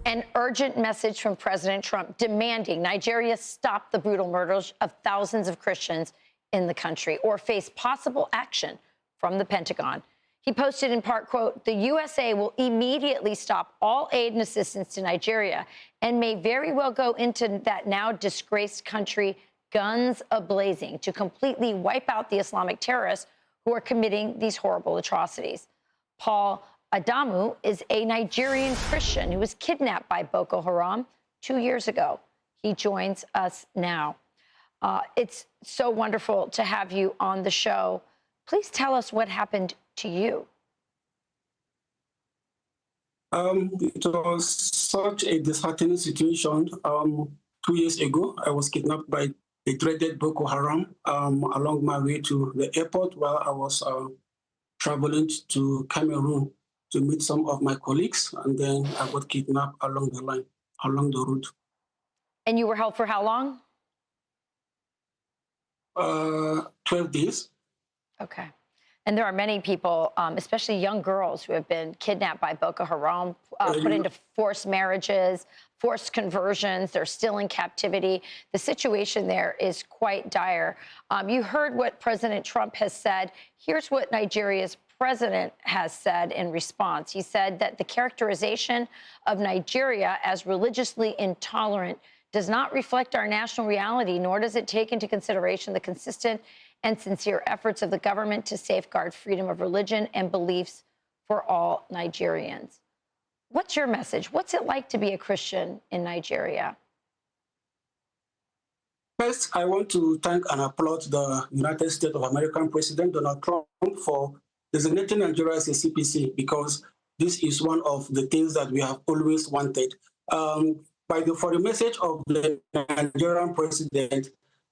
An urgent message from President Trump demanding Nigeria stop the brutal murders of thousands of Christians in the country or face possible action from the Pentagon. He posted in part, quote, "The USA will immediately stop all aid and assistance to Nigeria and may very well go into that now disgraced country guns a-blazing to completely wipe out the Islamic terrorists who are committing these horrible atrocities." Paul Adamu is a Nigerian Christian who was kidnapped by Boko Haram 2 years ago. He joins us now. It's so wonderful to have you on the show. Please tell us what happened to you. It was such a disheartening situation. 2 years ago, I was kidnapped by the dreaded Boko Haram along my way to the airport while I was traveling to Cameroon to meet some of my colleagues, and then I got kidnapped along the line, along the route. And you were held for how long? 12 days. Okay. And there are many people, especially young girls, who have been kidnapped by Boko Haram, put into forced marriages, forced conversions. They're still in captivity. The situation there is quite dire. You heard what President Trump has said. Here's what Nigeria's president has said in response. He said that the characterization of Nigeria as religiously intolerant does not reflect our national reality, nor does it take into consideration the consistent and sincere efforts of the government to safeguard freedom of religion and beliefs for all Nigerians. What's your message? What's it like to be a Christian in Nigeria? First, I want to thank and applaud the United States of American President Donald Trump for designating Nigeria as a CPC, because this is one of the things that we have always wanted. For the message of the Nigerian president,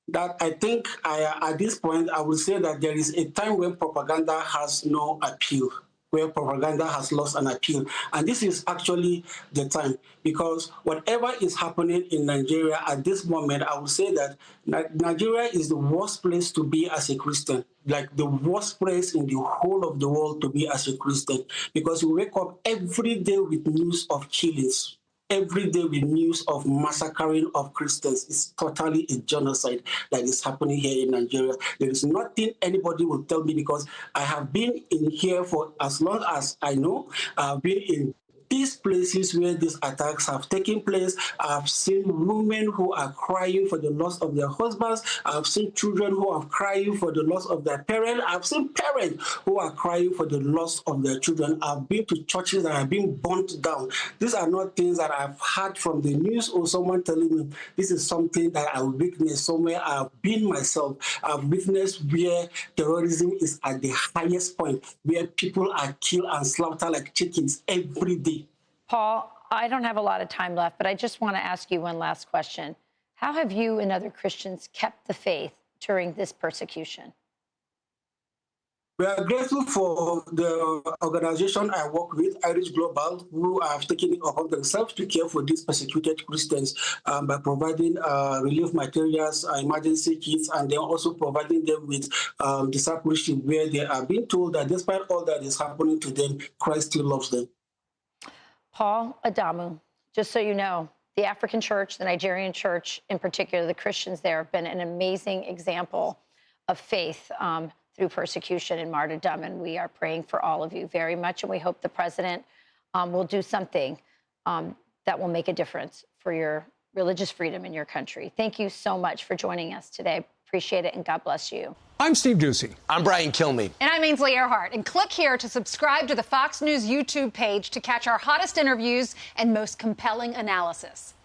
that I think at this point, I will say that there is a time when propaganda has no appeal, where propaganda has lost an appeal. And this is actually the time, because whatever is happening in Nigeria at this moment, I will say that Nigeria is the worst place to be as a Christian, like the worst place in the whole of the world to be as a Christian, because you wake up every day with news of killings. Every day with news of massacring of Christians. Is totally a genocide that is happening here in Nigeria. There is nothing anybody will tell me, because I have been in here for as long as I know. I've been in these places where these attacks have taken place. I've seen women who are crying for the loss of their husbands. I've seen children who are crying for the loss of their parents. I've seen parents who are crying for the loss of their children. I've been to churches that have been burnt down. These are not things that I've heard from the news or someone telling me. This is something that I witnessed somewhere. I've been myself. I've witnessed where terrorism is at the highest point, where people are killed and slaughtered like chickens every day. Paul, I don't have a lot of time left, but I just want to ask you one last question. How have you and other Christians kept the faith during this persecution? We are grateful for the organization I work with, Irish Global, who have taken it upon themselves to care for these persecuted Christians by providing relief materials, emergency kits, and then also providing them with discipleship, where they are being told that despite all that is happening to them, Christ still loves them. Paul Adamu, just so you know, the African church, the Nigerian church in particular, the Christians there have been an amazing example of faith through persecution and martyrdom. And we are praying for all of you very much. And we hope the president will do something that will make a difference for your religious freedom in your country. Thank you so much for joining us today. Appreciate it, and God bless you. I'm Steve Doocy. I'm Brian Kilmeade. And I'm Ainsley Earhart. And click here to subscribe to the Fox News YouTube page to catch our hottest interviews and most compelling analysis.